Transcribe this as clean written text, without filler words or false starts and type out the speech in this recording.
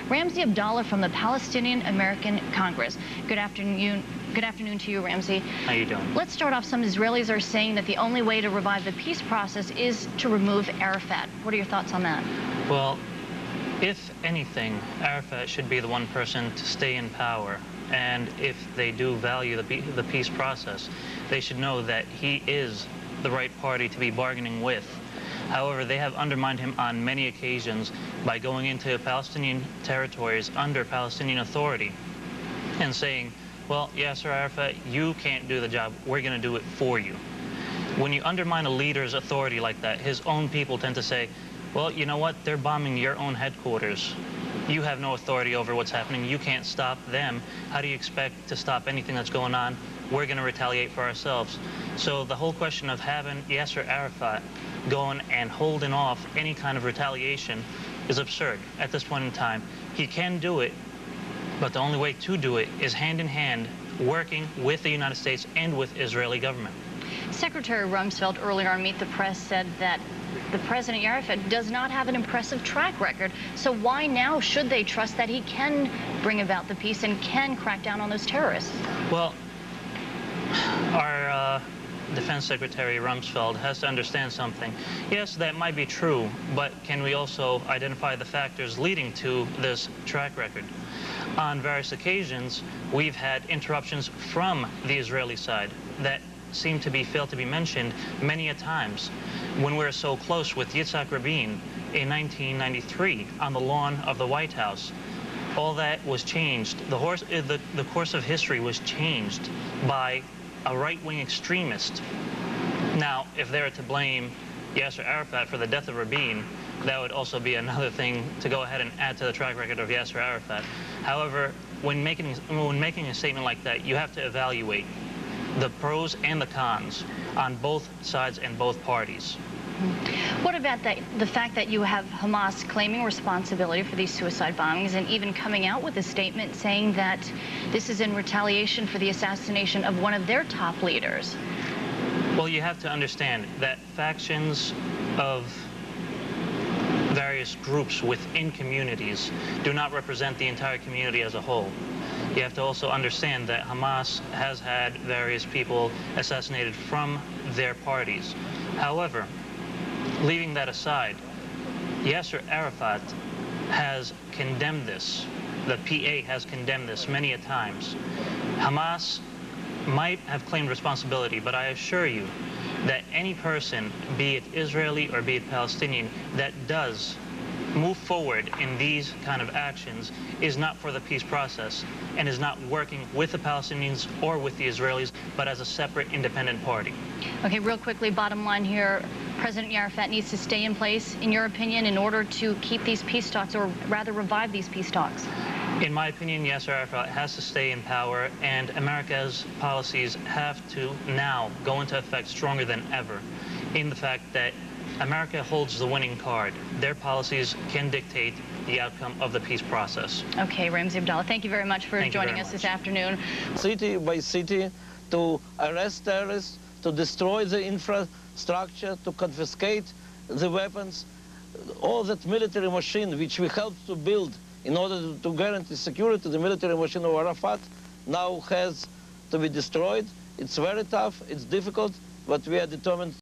Ramsey Abdallah from the Palestinian American Congress. Good afternoon. Good afternoon to you, Ramsey. How you doing? Let's start off. Some Israelis are saying that the only way to revive the peace process is to remove Arafat. What are your thoughts on that? Well, if anything, Arafat should be the one person to stay in power. And if they do value the peace process, they should know that he is the right party to be bargaining with. However, they have undermined him on many occasions by going into Palestinian territories under Palestinian authority and saying, well, Yasser Arafat, you can't do the job. We're going to do it for you. When you undermine a leader's authority like that, his own people tend to say, well, you know what? They're bombing your own headquarters. You have no authority over what's happening. You can't stop them. How do you expect to stop anything that's going on? We're going to retaliate for ourselves. So the whole question of having Yasser Arafat going and holding off any kind of retaliation is absurd at this point in time. He can do it, but the only way to do it is hand in hand, working with the United States and with Israeli government. Secretary Rumsfeld earlier on Meet the Press said that the President Arafat does not have an impressive track record, so why now should they trust that he can bring about the peace and can crack down on those terrorists? Well, our Defense Secretary Rumsfeld has to understand something. Yes, that might be true, but can we also identify the factors leading to this track record? On various occasions, we've had interruptions from the Israeli side that seem to be failed to be mentioned many a times. When we were so close with Yitzhak Rabin in 1993 on the lawn of the White House, all that was changed. The course of history was changed by a right-wing extremist. Now, if they were to blame Yasser Arafat for the death of Rabin, that would also be another thing to go ahead and add to the track record of Yasser Arafat. However, when making a statement like that, you have to evaluate the pros and the cons on both sides and both parties. What about the fact that you have Hamas claiming responsibility for these suicide bombings and even coming out with a statement saying that this is in retaliation for the assassination of one of their top leaders? Well, you have to understand that factions of various groups within communities do not represent the entire community as a whole. You have to also understand that Hamas has had various people assassinated from their parties. However, leaving that aside, Yasser Arafat has condemned this. The PA has condemned this many a times. Hamas might have claimed responsibility, but I assure you that any person, be it Israeli or be it Palestinian, that does move forward in these kind of actions is not for the peace process and is not working with the Palestinians or with the Israelis, but as a separate independent party. Okay, real quickly, bottom line here, President Arafat needs to stay in place, in your opinion, in order to keep these peace talks, or rather revive these peace talks? In my opinion, Yasser Arafat has to stay in power, and America's policies have to now go into effect stronger than ever in the fact that America holds the winning card. Their policies can dictate the outcome of the peace process. Okay, Ramsey Abdallah, thank you very much for joining us this afternoon. City by city, to arrest terrorists, to destroy the infrastructure, to confiscate the weapons, all that military machine which we helped to build in order to guarantee security, the military machine of Arafat now has to be destroyed. It's very tough, it's difficult, but we are determined